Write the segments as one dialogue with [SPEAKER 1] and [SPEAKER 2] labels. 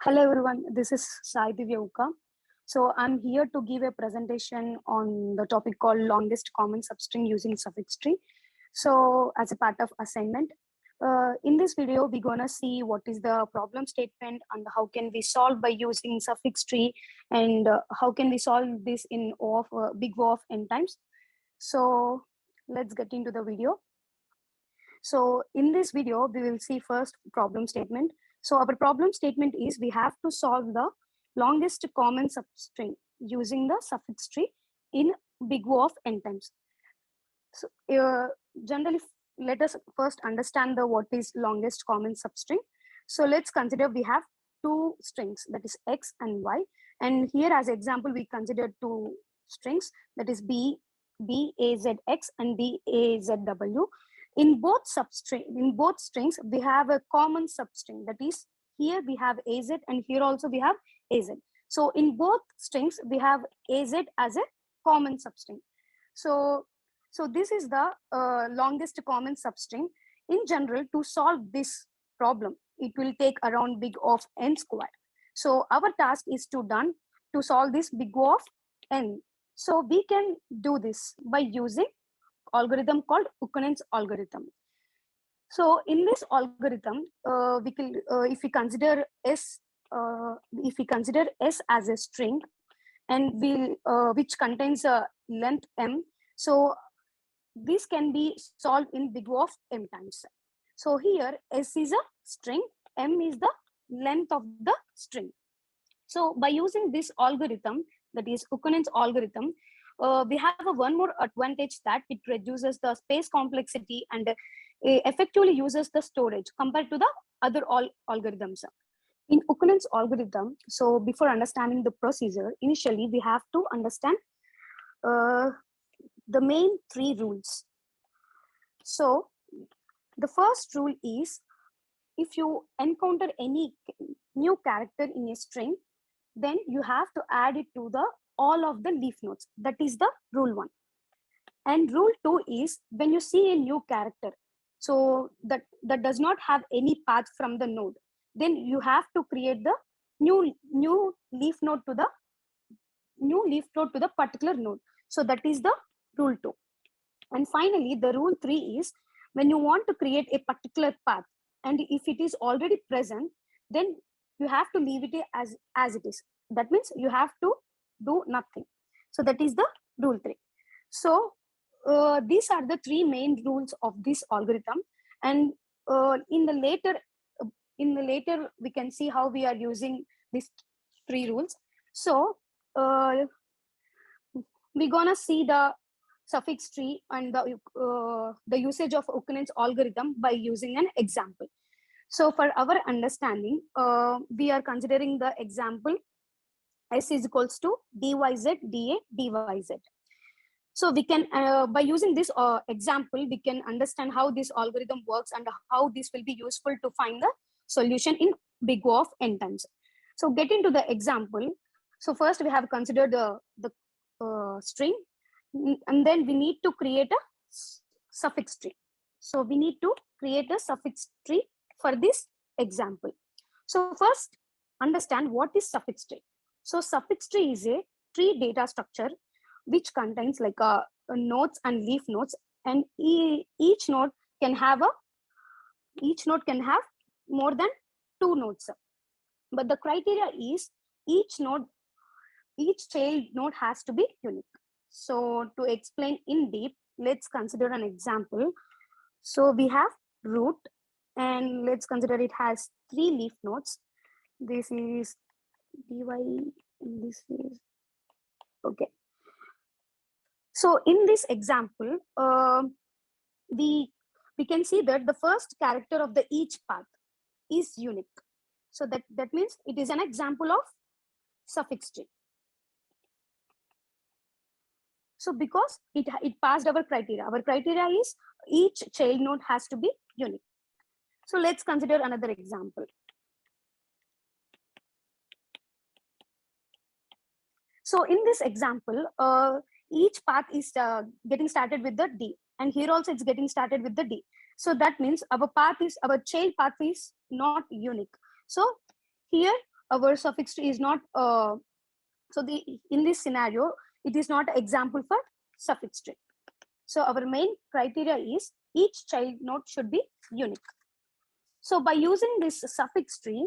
[SPEAKER 1] Hello everyone, this is Sai Divyauka. So I'm here to give a presentation on the topic called longest common substring using suffix tree. So as a part of assignment, in this video, we're gonna see what is the problem statement and how can we solve by using suffix tree and how can we solve this in O of, big O of n times. So let's get into the video. So in this video, we will see first problem statement. So our problem statement is we have to solve the longest common substring using the suffix tree in big O of n times. So generally, let us first understand the what is longest common substring. So let's consider we have two strings, that is x and y. And here as example, we consider two strings, that is BAZX and BAZW. In both strings, we have a common substring, that is here we have AZ and here also we have AZ. So in both strings, we have AZ as a common substring. So this is the longest common substring. In general, to solve this problem, it will take around big O of n squared. So our task is to solve this big O of n. So we can do this by using algorithm called Ukkonen's algorithm. So in this algorithm, if we consider S as a string, and which contains a length m, so this can be solved in big O of m times. So here S is a string, m is the length of the string. So by using this algorithm, that is Ukkonen's algorithm, we have one more advantage, that it reduces the space complexity and effectively uses the storage compared to the other algorithms. In Ukkonen's algorithm, so before understanding the procedure, initially we have to understand the main three rules. So the first rule is, if you encounter any new character in a string, then you have to add it to all of the leaf nodes. That is the rule 1. And rule 2 is, when you see a new character, so that does not have any path from the node, then you have to create the new leaf node to the particular node. So that is the rule 2. And finally, the rule 3 is, when you want to create a particular path, and if it is already present, then you have to leave it as it is. That means you have to do nothing. So that is the rule 3. So these are the three main rules of this algorithm. And in the later we can see how we are using these three rules. So we're gonna see the suffix tree and the usage of Ukkonen's algorithm by using an example. So for our understanding, we are considering the example S is equals to dyz dA dyz. So we can, by using this example, we can understand how this algorithm works and how this will be useful to find the solution in big O of n times. So get into the example. So first we have considered the string, and then we need to create a suffix tree. So we need to create a suffix tree for this example. So first, understand what is suffix tree. So suffix tree is a tree data structure which contains like nodes and leaf nodes, and each node can have more than 2 nodes. But the criteria is each child node has to be unique. So to explain in deep, let's consider an example. So we have root, and let's consider it has 3 leaf nodes. This is dy, and this is okay. So in this example, we can see that the first character of the each path is unique. So that means it is an example of suffix tree. So because it passed our criteria is each child node has to be unique. So let's consider another example. So in this example, each path is getting started with the D, and here also it's getting started with the D. So that means our child path is not unique. So here our suffix tree is not, in this scenario, it is not an example for suffix tree. So our main criteria is each child node should be unique. So by using this suffix tree,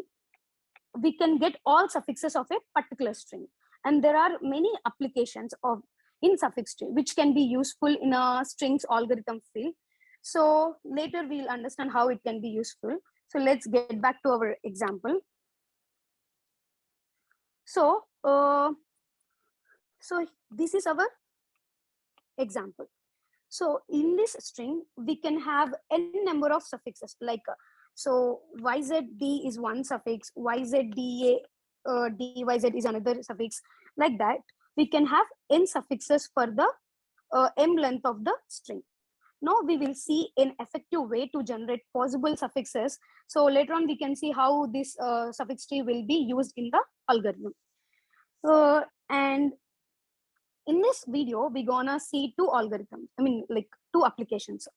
[SPEAKER 1] we can get all suffixes of a particular string. And there are many applications of in suffix tree which can be useful in a strings algorithm field. So later we'll understand how it can be useful. So let's get back to our example. So this is our example. So in this string, we can have n number of suffixes, like so yzd is one suffix, yzda dyz is another suffix. Like that, we can have n suffixes for the m length of the string. Now we will see an effective way to generate possible suffixes. So later on, we can see how this suffix tree will be used in the algorithm. And in this video, we're gonna see two algorithms. I mean, like two applications.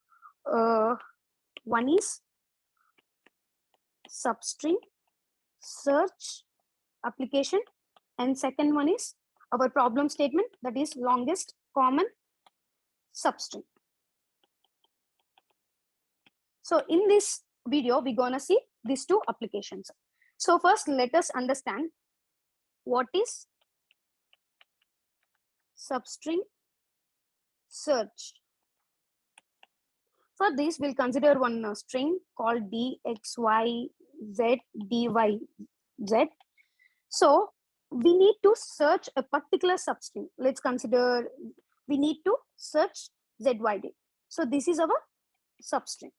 [SPEAKER 1] One is substring search application, and second one is our problem statement, that is longest common substring. So in this video, we're gonna see these two applications. So first, let us understand what is substring search. For this, we'll consider one string called dxyz dyz. So we need to search a particular substring. Let's consider we need to search zyd. So this is our substring,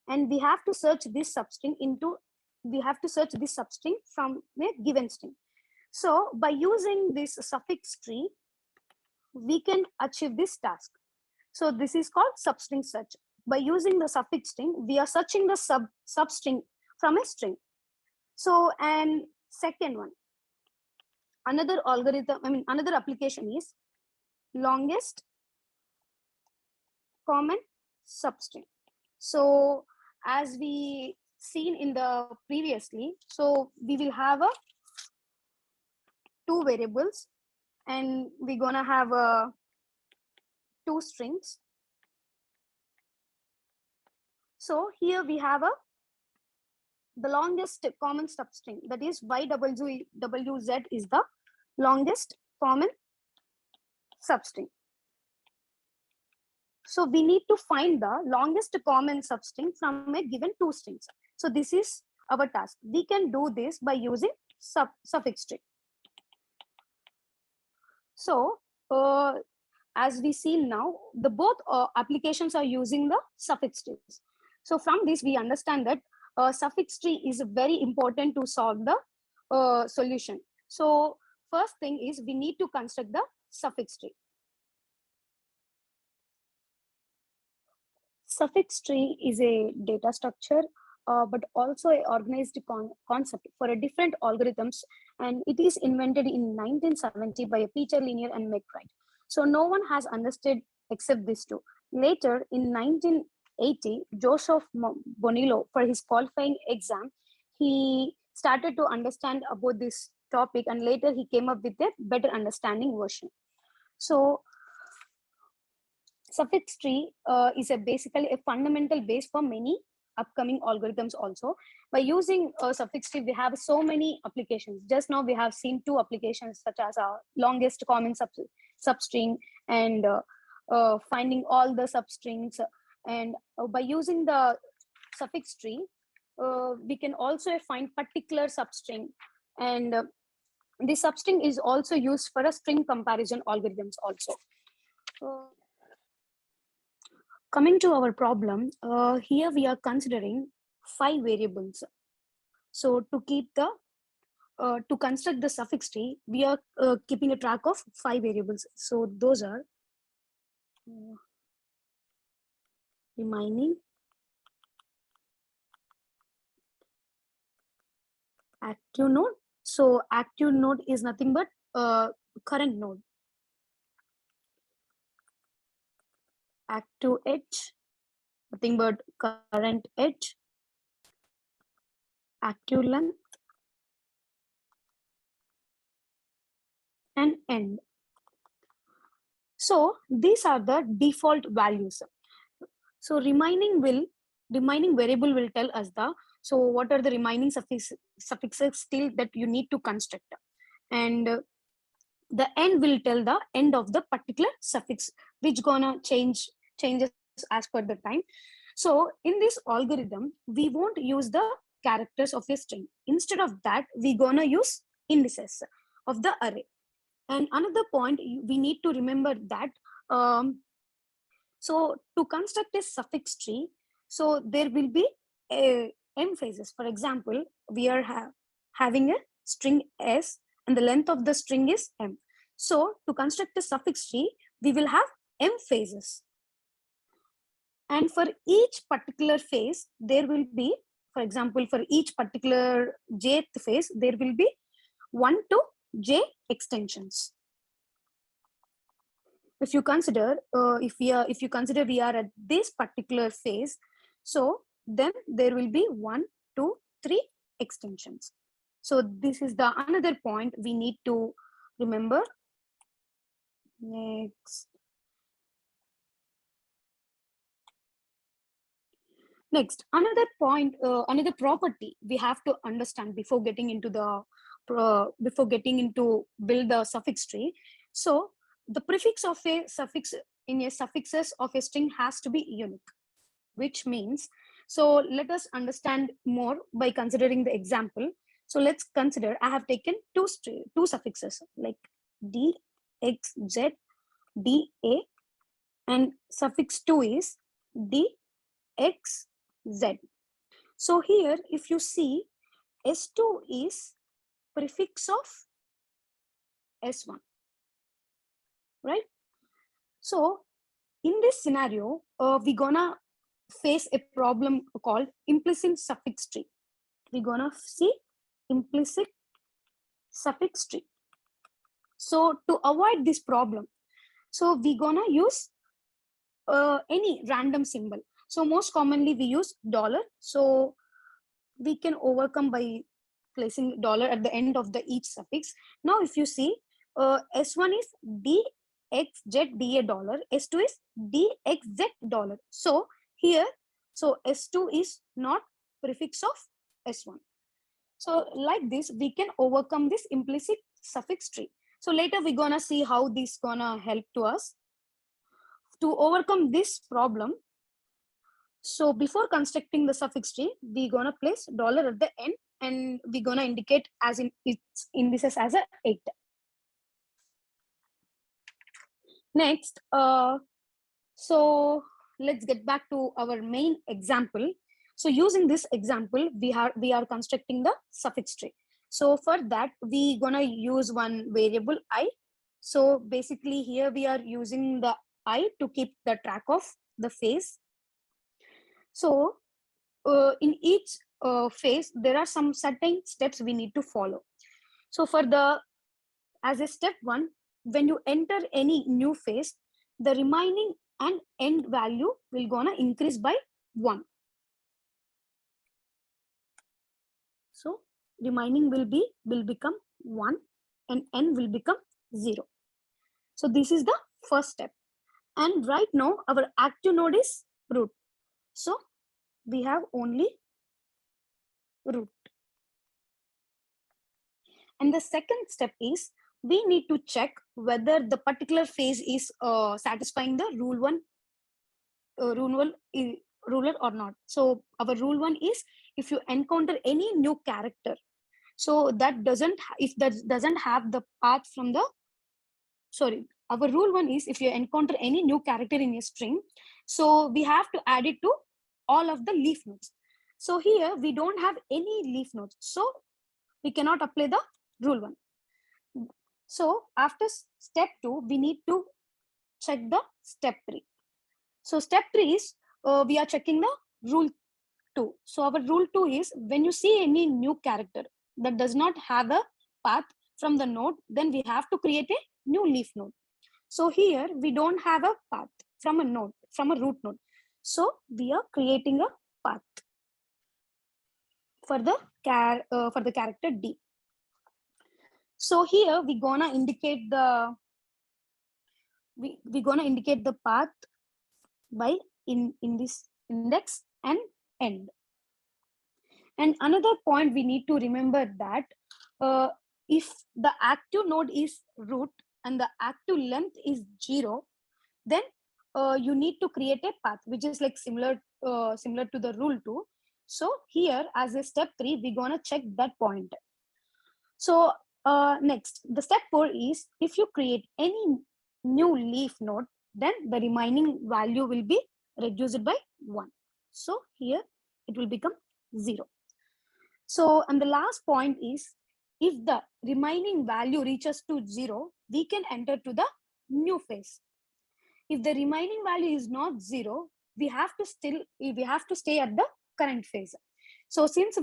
[SPEAKER 1] and we have to search this substring from a given string. So by using this suffix tree, we can achieve this task. So this is called substring search. By using the suffix string, we are searching the substring from a string. So, and second one, another application is longest common substring. So as we seen in the previously, so we will have two variables, and we're gonna have two strings. So here we have the longest common substring, that is YWZ is the longest common substring. So we need to find the longest common substring from a given two strings. So this is our task. We can do this by using suffix tree. So as we see now, the both applications are using the suffix trees. So from this, we understand that suffix tree is very important to solve the solution. So first thing is we need to construct the suffix tree. Suffix tree is a data structure, but also an organized concept for a different algorithms, and it is invented in 1970 by Peter Linear and McBride. So no one has understood except these two. Later in 1980, Joseph Bonillo, for his qualifying exam, he started to understand about this topic, and later he came up with a better understanding version. So suffix tree is basically a fundamental base for many upcoming algorithms also. By using suffix tree, we have so many applications. Just now we have seen two applications, such as our longest common substring and finding all the substrings. And by using the suffix tree, we can also find particular substring, and this substring is also used for a string comparison algorithms also. Coming to our problem, here we are considering 5 variables. So to keep the to construct the suffix tree, we are keeping a track of 5 variables. So those are remaining, active node. So active node is nothing but current node. Active edge, nothing but current edge. Active length, and end. So these are the default values. So remaining variable will tell us so what are the remaining suffixes still that you need to construct, and the end will tell the end of the particular suffix, which gonna changes as per the time. So in this algorithm, we won't use the characters of a string. Instead of that, we gonna use indices of the array. And another point we need to remember that so to construct a suffix tree, so there will be m phases. For example, we are having a string s and the length of the string is m. So to construct a suffix tree, we will have m phases. And for each particular phase, there will be, for example, for each particular jth phase, there will be 1 to j extensions. If you consider, if you consider we are at this particular phase, so then there will be 1, 2, 3 extensions. So this is the another point we need to remember. Next, another point, another property we have to understand before getting into build the suffix tree. So the prefix of a suffix in a suffixes of a string has to be unique, which means, so let us understand more by considering the example. So let's consider I have taken two suffixes like d, x, z, d, a, and suffix 2 is d, x, z. So here, if you see, s2 is prefix of s1, right? So in this scenario, we're gonna face a problem called implicit suffix tree. We're gonna see implicit suffix tree. So to avoid this problem, so we're gonna use any random symbol. So most commonly we use $. So we can overcome by placing $ at the end of the each suffix. Now if you see, s1 is dxzdA $, s2 is dxz $. So here, so s2 is not prefix of s1. So like this, we can overcome this implicit suffix tree. So later we're gonna see how this gonna help to us. To overcome this problem, so before constructing the suffix tree, we're gonna place $ at the end, and we're gonna indicate as in its indices as a 8. Next, so let's get back to our main example. So using this example, we are constructing the suffix tree. So for that, we gonna use one variable I. So basically here we are using the I to keep the track of the phase. So in each phase, there are some certain steps we need to follow. So for as a step 1, when you enter any new phase, the remaining and end value will gonna increase by 1. So remaining will become 1 and end will become 0. So this is the first step. And right now our active node is root. So we have only root. And the second step is we need to check whether the particular phase is satisfying the rule or not. So our rule 1 is if you encounter any new character, so that if that doesn't have the path from the, sorry, our rule 1 is if you encounter any new character in a string, so we have to add it to all of the leaf nodes. So here we don't have any leaf nodes, so we cannot apply the rule 1. So after step 2, we need to check the step 3. So step 3 is we are checking the rule 2. So our rule 2 is when you see any new character that does not have a path from the node, then we have to create a new leaf node. So here we don't have a path from a node, from a root node. So we are creating a path for the character D. So here we gonna indicate the path by in this index and end. And another point we need to remember that if the active node is root and the active length is 0, then you need to create a path which is like similar to the rule 2. So here as a step 3 we're gonna check that point. So next, the step 4 is if you create any new leaf node, then the remaining value will be reduced by 1. So here it will become 0. So, and the last point is if the remaining value reaches to 0, we can enter to the new phase. If the remaining value is not 0, we have to stay at the current phase. So since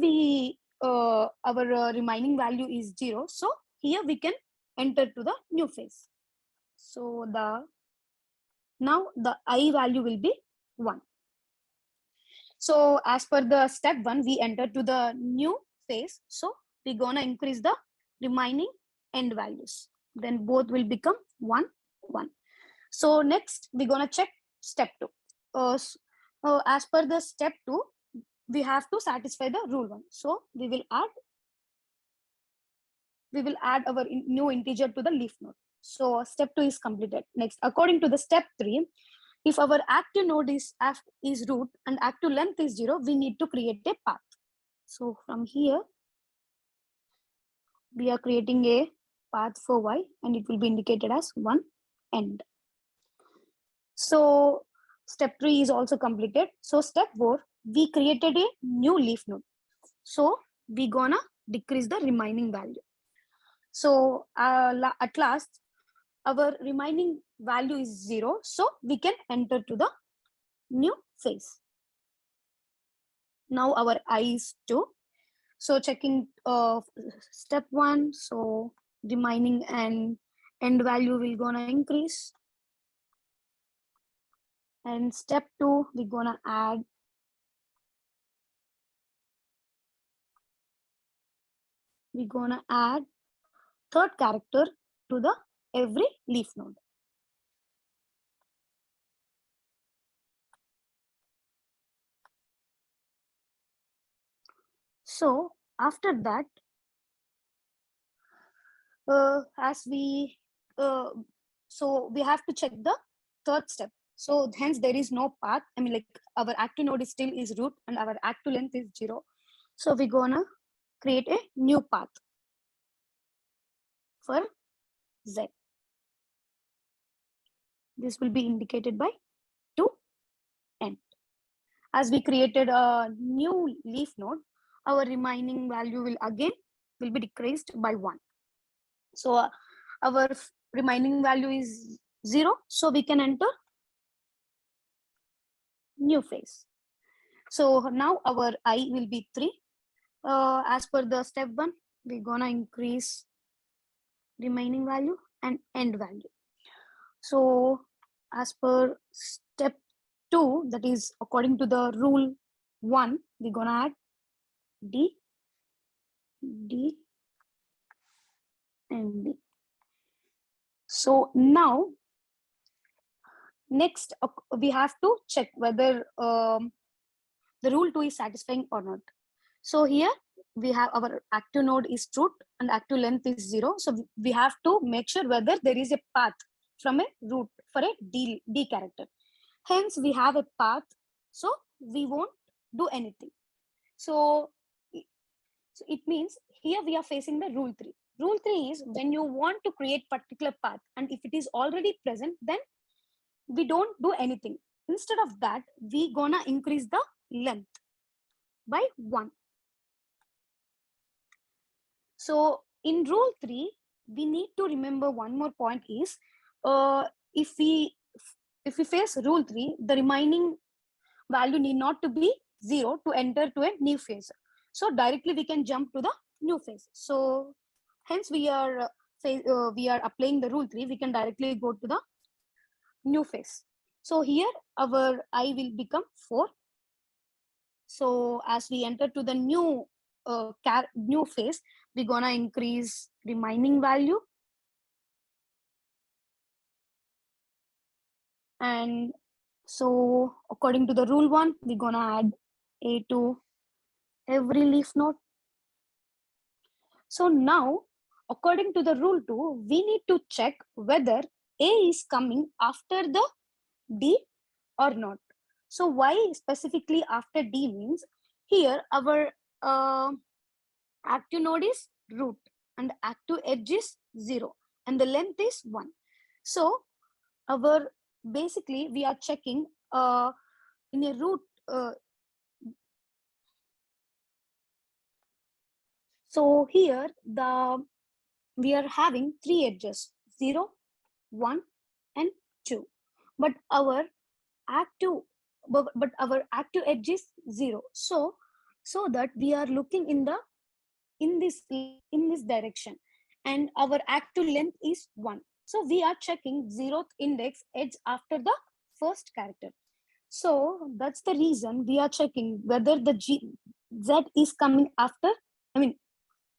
[SPEAKER 1] our remaining value is 0, so here we can enter to the new phase. So now the I value will be 1. So as per the step 1, we enter to the new phase. So we're gonna increase the remaining end values. Then both will become 1, 1. So next we're gonna check step 2. As per the step 2, we have to satisfy the rule 1. So we will add our new integer to the leaf node. So step 2 is completed. Next, according to the step 3, if our active node is root and active length is 0, we need to create a path. So from here, we are creating a path for y and it will be indicated as 1 end. So step 3 is also completed. So step 4, we created a new leaf node. So we gonna decrease the remaining value. So at last, our remaining value is 0. So we can enter to the new phase. Now our I is 2. So checking step 1. So remaining and end value will gonna increase. And step 2, we're gonna add third character to the every leaf node. So after that, so we have to check the third step. So hence there is no path. I mean, like our active node is still is root and our active length is 0. So we're gonna create a new path for Z. This will be indicated by 2 end. As we created a new leaf node, our remaining value will be decreased by 1. So our remaining value is 0. So we can enter new phase. So now our I will be 3. As per the step 1, we're gonna increase remaining value and end value. So as per step 2, that is according to the rule 1, we're gonna add D, and D. So now next we have to check whether the rule 2 is satisfying or not. So here we have our active node is root and active length is 0. So we have to make sure whether there is a path from a root for a D character. Hence we have a path, so we won't do anything. So it means here we are facing the rule 3. Rule 3 is when you want to create particular path and if it is already present, then we don't do anything. Instead of that, we gonna increase the length by 1. So in rule 3, we need to remember one more point is if we face rule 3, the remaining value need not to be 0 to enter to a new phase. So directly we can jump to the new phase. So hence we are applying the rule 3. We can directly go to the new phase. So here our I will become 4. So as we enter to the new phase, we're gonna increase remaining value. And so according to the rule 1, we're gonna add A to every leaf node. So now, according to the rule 2, we need to check whether A is coming after the D or not. So why specifically after D means, here our active node is root and active edge is 0 and the length is 1. So our basically we are checking in a root. So here we are having 3 edges, 0, 1 and 2, but our active edge is 0. So that we are looking in this direction, and our active length is 1. So we are checking 0th index edge after the first character. So that's the reason we are checking whether the Z is coming after,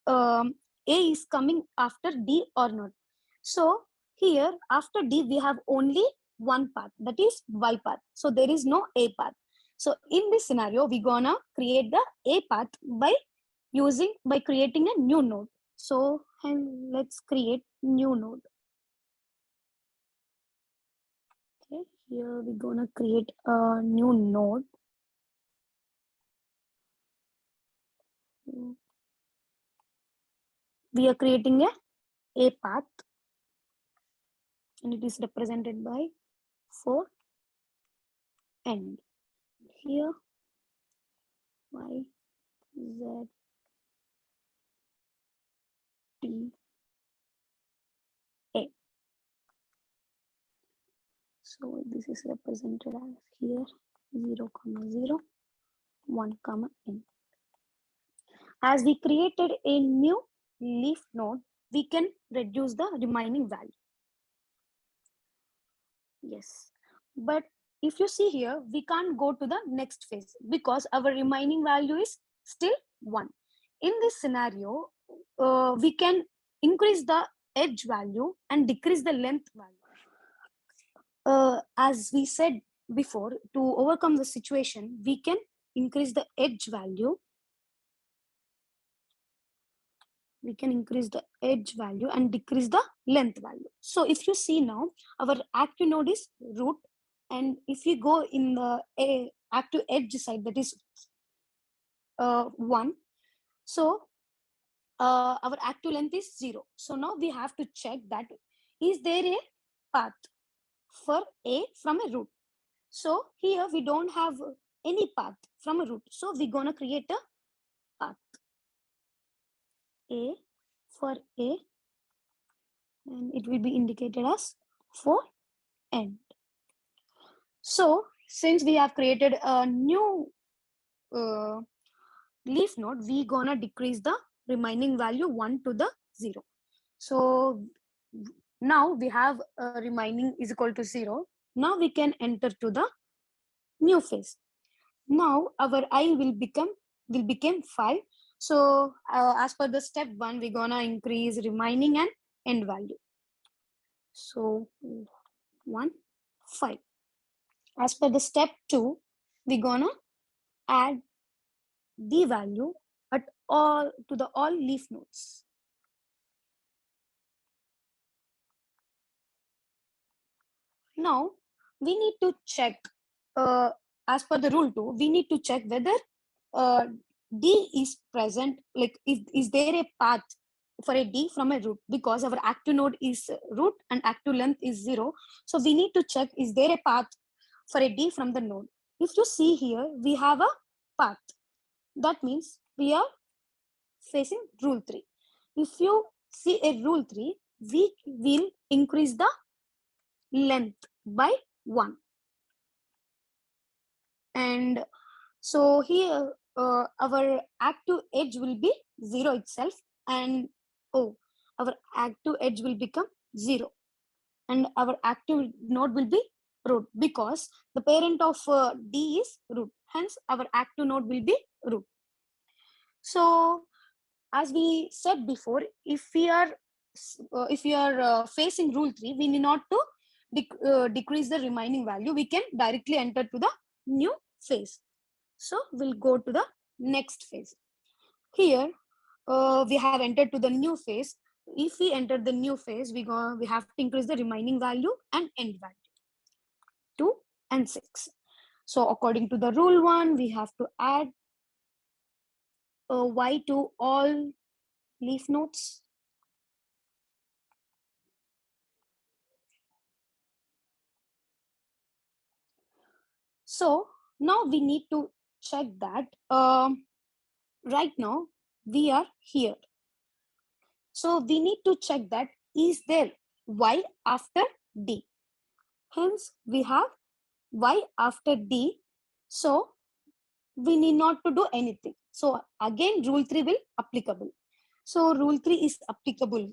[SPEAKER 1] A is coming after D or not. So here after D we have only one path, that is Y path. So there is no A path. So in this scenario, we're gonna create the A path by creating a new node. So and let's create new node. Okay, here we're gonna create a new node. We are creating a path, and it is represented by 4 end. Here Y Z T A. So this is represented as here 0, 0, 1, n. As we created a new leaf node, we can reduce the remaining value. Yes, but if you see here, we can't go to the next phase because our remaining value is still 1. In this scenario, we can increase the edge value and decrease the length value. As we said before, to overcome the situation, we can increase the edge value. We can increase the edge value and decrease the length value. So if you see now, our active node is root, and if we go in the active edge side, that is 1. So our active length is 0. So now we have to check that is there a path for A from a root. So here we don't have any path from a root. So we're gonna create a path A for A, and it will be indicated as for end. So since we have created a new leaf node, we gonna decrease the remaining value 1 to the 0. So now we have remaining is equal to 0. Now we can enter to the new phase. Now our I will become 5. So as per the step 1, we're gonna increase remaining and end value. So 1, 5. As per the step 2, we're gonna add the value at all to the all leaf nodes. Now we need to check as per the rule 2, we need to check whether D is present, like is there a path for a D from a root, because our active node is root and active length is 0. So we need to check is there a path for a D from the node. If you see here, we have a path. That means we are facing rule 3. If you see a rule 3, we will increase the length by 1. And so here our active edge will be 0 itself, and our active edge will become 0, and our active node will be root, because the parent of D is root, hence our active node will be root. So as we said before, if we are facing rule 3, we need not to decrease the remaining value. We can directly enter to the new phase. So we'll go to the next phase. Here we have entered to the new phase. If we enter the new phase, we have to increase the remaining value and end value 2 and 6. So according to the rule 1, we have to add y to all leaf nodes. So now we need to check that right now we are here. So we need to check that is there y after d. Hence we have y after d. So we need not to do anything. So again rule 3 will applicable. So rule 3 is applicable.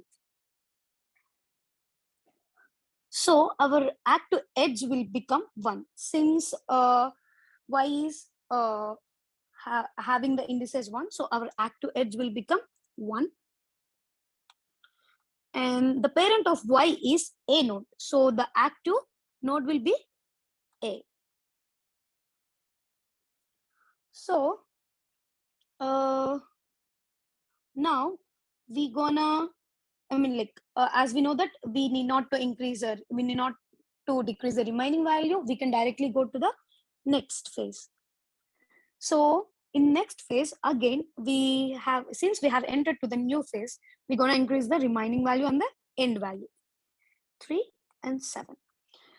[SPEAKER 1] So our act to edge will become 1 since y is having the indices 1. So our act to edge will become 1. And the parent of y is a node. So the active node will be a. So now we gonna, as we know that we need not to increase or we need not to decrease the remaining value, we can directly go to the next phase. So in next phase, again, since we have entered to the new phase, we're gonna increase the remaining value and the end value 3 and 7.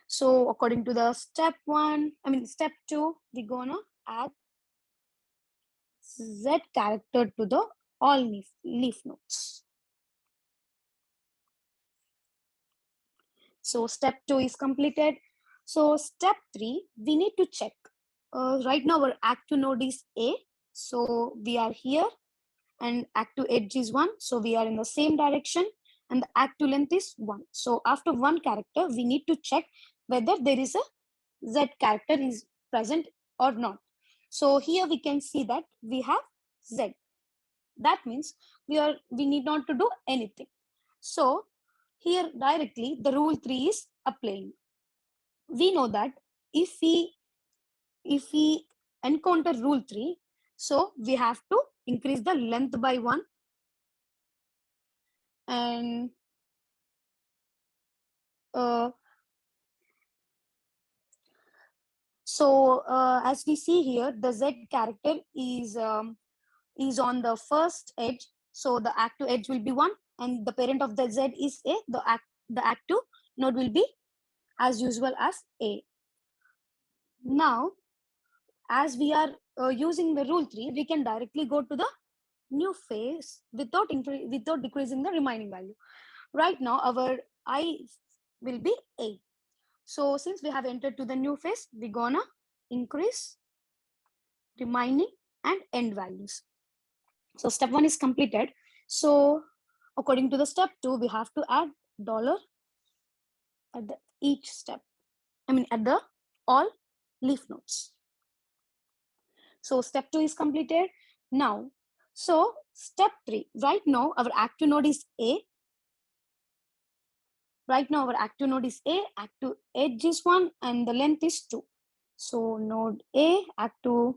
[SPEAKER 1] So according to the step 2, we're gonna add Z character to the all leaf nodes. So step 2 is completed. So step 3, we need to check. Right now our active node is A. So we are here and active edge is 1. So we are in the same direction and the active length is 1. So after one character, we need to check whether there is a Z character is present or not. So here we can see that we have Z. That means we need not to do anything. So here directly the rule 3 is applying. We know that if we encounter rule 3, so we have to increase the length by 1 and as we see here, the Z character is on the first edge. So the active edge will be 1 and the parent of the Z is A. The active node will be as usual as A. Now, as we are using the rule 3, we can directly go to the new phase without decreasing the remaining value. Right now, our I will be 8. So since we have entered to the new phase, we're gonna increase remaining and end values. So step 1 is completed. So according to the step 2, we have to add dollar at each step. At the all leaf nodes. So step 2 is completed. Now, so step 3, right now our active node is A. Right now our active node is A, active edge is 1 and the length is 2. So node A, active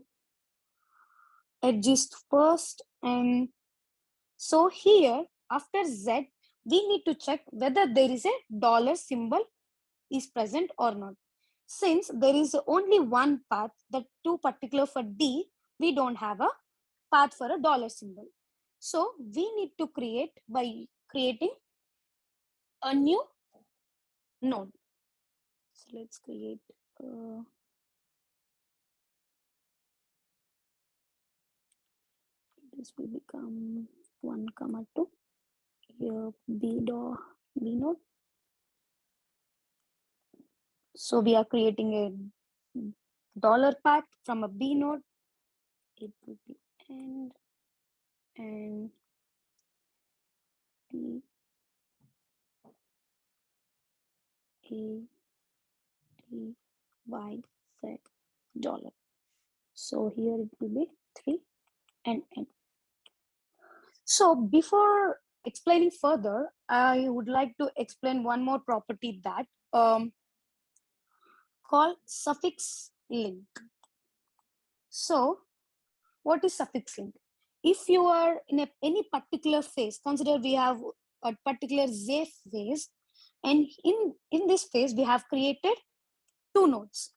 [SPEAKER 1] edge is first, and so here after Z, we need to check whether there is a dollar symbol is present or not. Since there is only one path, that 2 particular for D, we don't have a path for a dollar symbol. So we need to create by creating a new node. So let's create this will become 1, 2. Here B node. So we are creating a dollar path from a B node. It will be end and D A T Y Z dollar. So here it will be 3 and N. So before explaining further, I would like to explain one more property that called suffix link. So what is suffix link? If you are in any particular phase, consider we have a particular Z phase, and in this phase we have created two nodes.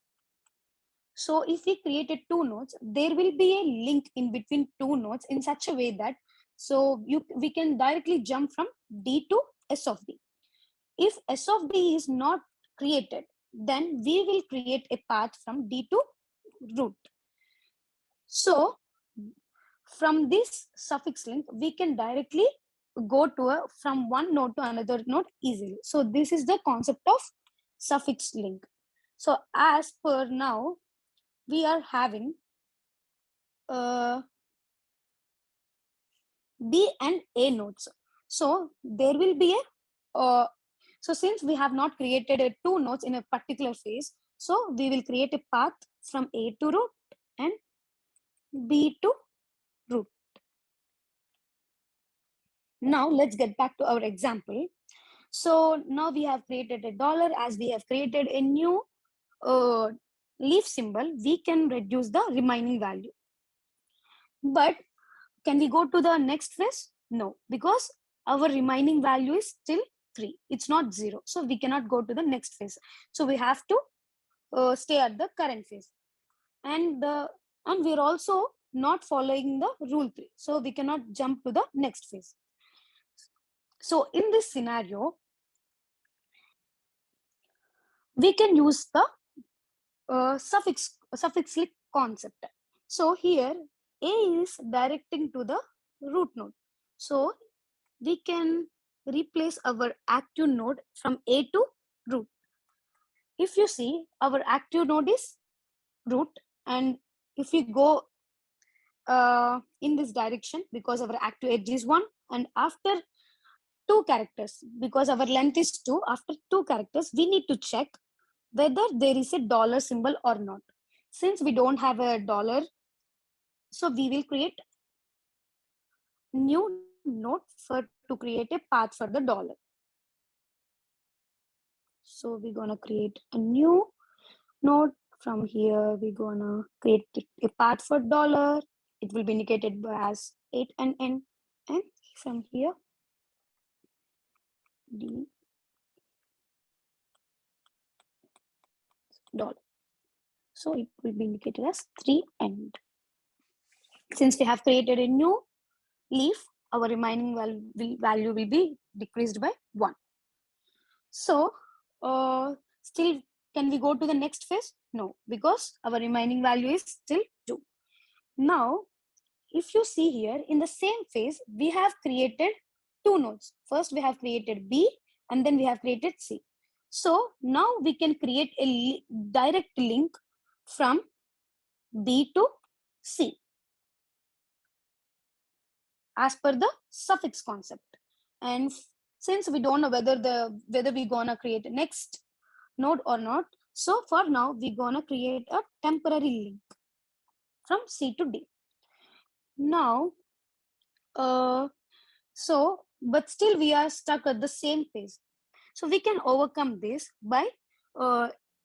[SPEAKER 1] So if we created two nodes, there will be a link in between two nodes in such a way that we can directly jump from D to S of D. If S of D is not created, then we will create a path from D to root. So from this suffix link, we can directly go to from one node to another node easily. So this is the concept of suffix link. So as per now, we are having B and A nodes. So there will be so since we have not created two nodes in a particular phase, so we will create a path from A to root and B to root. Now let's get back to our example. So now we have created a dollar. As we have created a new leaf symbol, we can reduce the remaining value. But can we go to the next phase? No, because our remaining value is still 3. It's not 0. So we cannot go to the next phase. So we have to stay at the current phase. And we're also not following the rule 3. So we cannot jump to the next phase. So in this scenario, we can use the suffix link concept. So here A is directing to the root node. So we can replace our active node from A to root. If you see, our active node is root, and if we go in this direction, because our active edge is 1, and after 2 characters, because our length is 2, after 2 characters, we need to check whether there is a dollar symbol or not. Since we don't have a dollar, so we will create new node to create a path for the dollar. So we're gonna create a new node. From here, we're gonna create a path for dollar. It will be indicated as 8 and N. And from here, D dollar. So it will be indicated as 3 end. Since we have created a new leaf, our remaining value will be decreased by 1. So still, can we go to the next phase? No, because our remaining value is still 2. Now, if you see here, in the same phase, we have created two nodes. First, we have created B, and then we have created C. So now we can create a direct link from B to C as per the suffix concept. And since we don't know whether we're gonna create a next node or not, so for now we're gonna create a temporary link from C to D. Now, but still we are stuck at the same phase. So we can overcome this by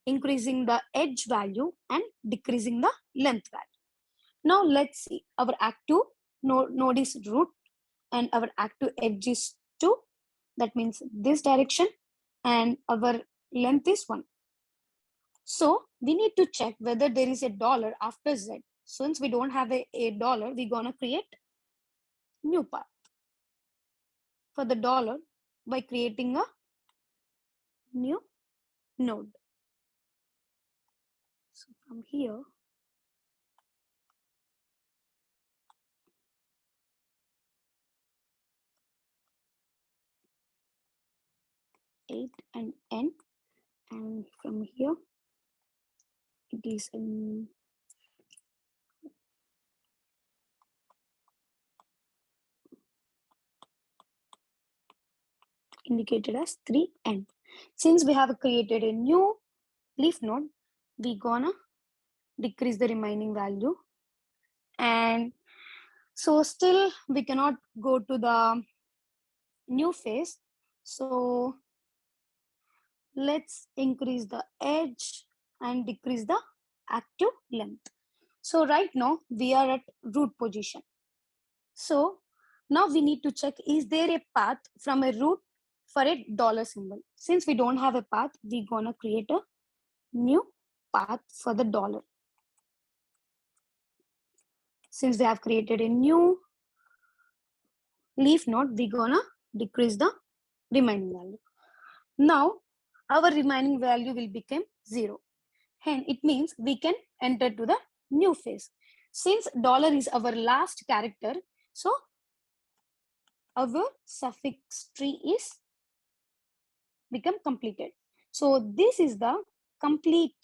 [SPEAKER 1] increasing the edge value and decreasing the length value. Now let's see, our active node is root and our active edge is 2. That means this direction, and our length is 1. So we need to check whether there is a dollar after Z. Since we don't have a dollar, we're gonna create new path for the dollar by creating a new node. So from here, eight and N, and from here it is indicated as 3N. Since we have created a new leaf node, we're gonna decrease the remaining value. And So still we cannot go to the new phase. So let's increase the edge and decrease the active length. So right now we are at root position. So now we need to check, is there a path from a root for a dollar symbol? Since we don't have a path, we're gonna create a new path for the dollar. Since we have created a new leaf node, we're gonna decrease the remaining value. Now our remaining value will become 0. Hence it means we can enter to the new phase. Since dollar is our last character, so our suffix tree is become completed. So this is the complete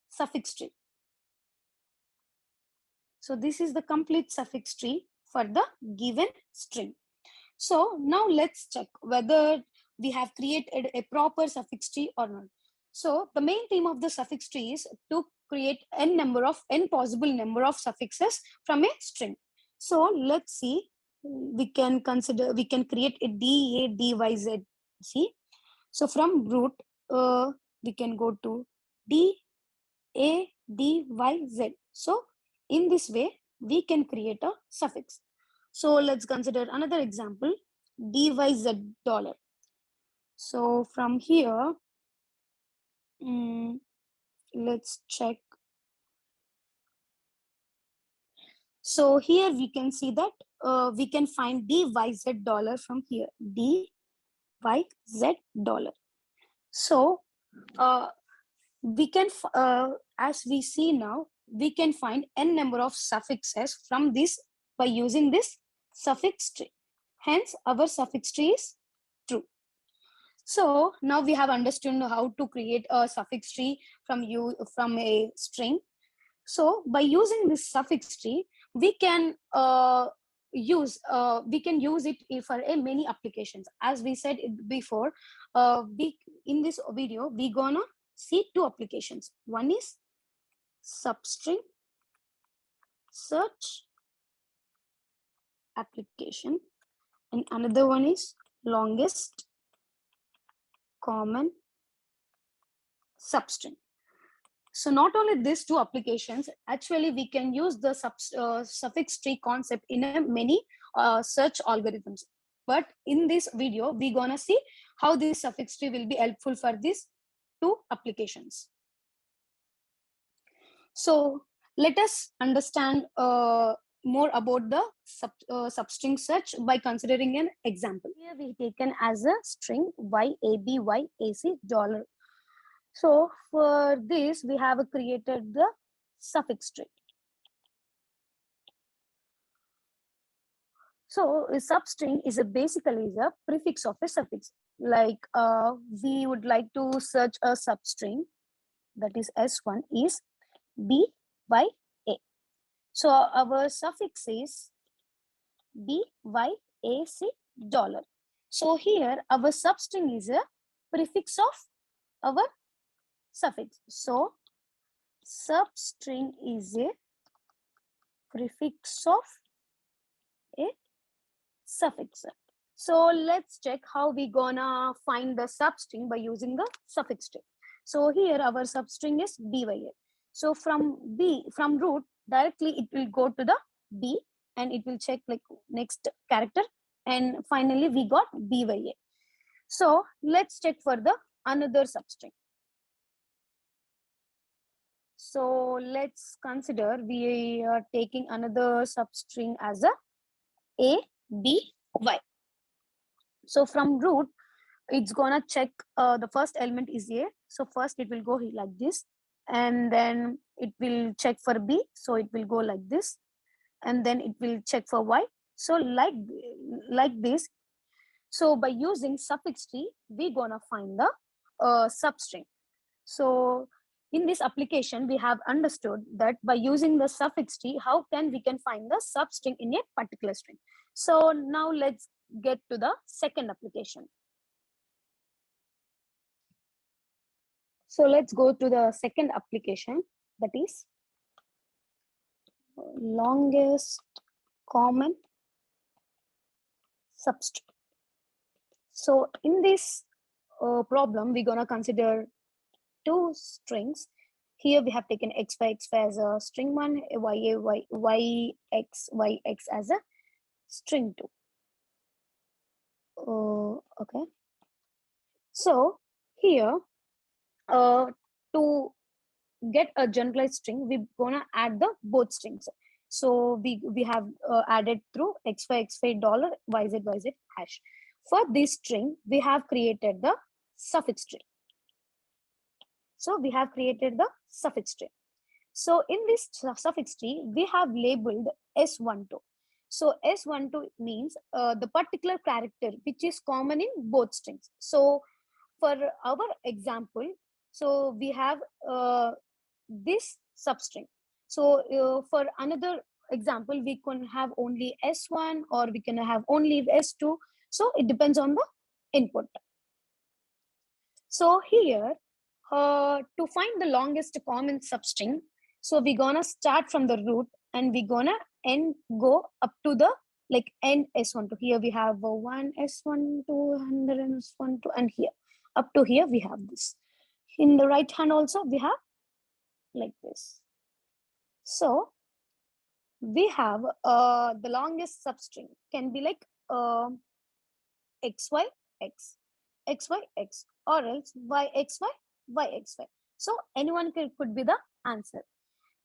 [SPEAKER 1] suffix tree. So this is the complete suffix tree for the given string. So now let's check whether we have created a proper suffix tree or not. So the main theme of the suffix tree is to create n possible number of suffixes from a string. So let's see, we can create a D, A, D, Y, Z. See, so from root, we can go to D, A, D, Y, Z. So in this way, we can create a suffix. So let's consider another example, DYZ dollar. So from here, let's check. So here we can see that we can find DYZ dollar from here, DYZ dollar. So we can, as we see now, we can find n number of suffixes from this by using this suffix tree. Hence, our suffix tree is true. So now we have understood how to create a suffix tree from a string. So by using this suffix tree, we can use it for many applications. As we said before, in this video we gonna see two applications. One is substring search application, and another one is longest common substring. So not only these two applications, actually we can use the suffix tree concept in many search algorithms. But in this video, we're gonna see how this suffix tree will be helpful for these two applications. So let us understand more about the substring search by considering an example. Here we taken as a string YABYAC dollar. So for this, we have created the suffix tree. So a substring is basically the prefix of a suffix. Like we would like to search a substring, that is S1 is BYA. So our suffix is BYAC dollar. So here our substring is a prefix of our suffix. So substring is a prefix of a suffix. So let's check how we gonna find the substring by using the suffix tree. So here our substring is BYA. So from root directly it will go to the B and it will check like next character, and finally we got BYA. So let's check for the another substring. So let's consider we are taking another substring as a B, Y. So from root, it's gonna check the first element is A. So first it will go like this, and then it will check for B. So it will go like this, and then it will check for Y. So like this. So by using suffix tree, we're gonna find the substring. So in this application, we have understood that by using the suffix tree, how we can find the substring in a particular string. So now let's get to the second application. So let's go to the second application, that is longest common substring. So in this problem, we're gonna consider two strings. Here we have taken x y as a string 1, y x as a string 2. Okay. So here, to get a generalized string, we're gonna add the both strings. So we have added through xy dollar yz hash. For this string, we have created the suffix tree. So we have created the suffix tree. So in this suffix tree, we have labeled S12. So S12 means the particular character which is common in both strings. So for our example, so we have this substring. So for another example, we can have only S1 or we can have only S2. So it depends on the input. So here, to find the longest common substring, so we're gonna start from the root and we're gonna go up to the like n S12. Here we have 1 S12, 100 S12, and here up to here we have this. In the right hand also we have like this. So we have the longest substring can be like xy x, xy x, or else yxy yxy. So anyone could be the answer.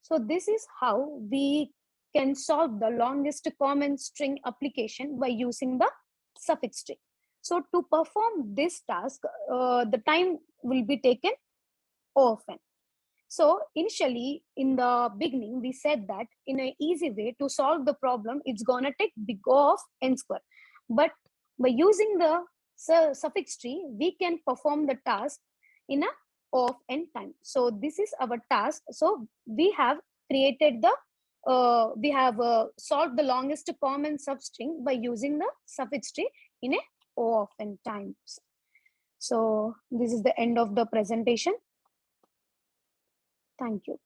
[SPEAKER 1] So this is how we can solve the longest common string application by using the suffix tree. So to perform this task, the time will be taken O of n. So initially, in the beginning, we said that in an easy way to solve the problem, it's gonna take big O of n square. But by using the suffix tree, we can perform the task in a O of n time. So this is our task. So we have created the we have solved the longest common substring by using the suffix tree in a O of n times. So this is the end of the presentation. Thank you.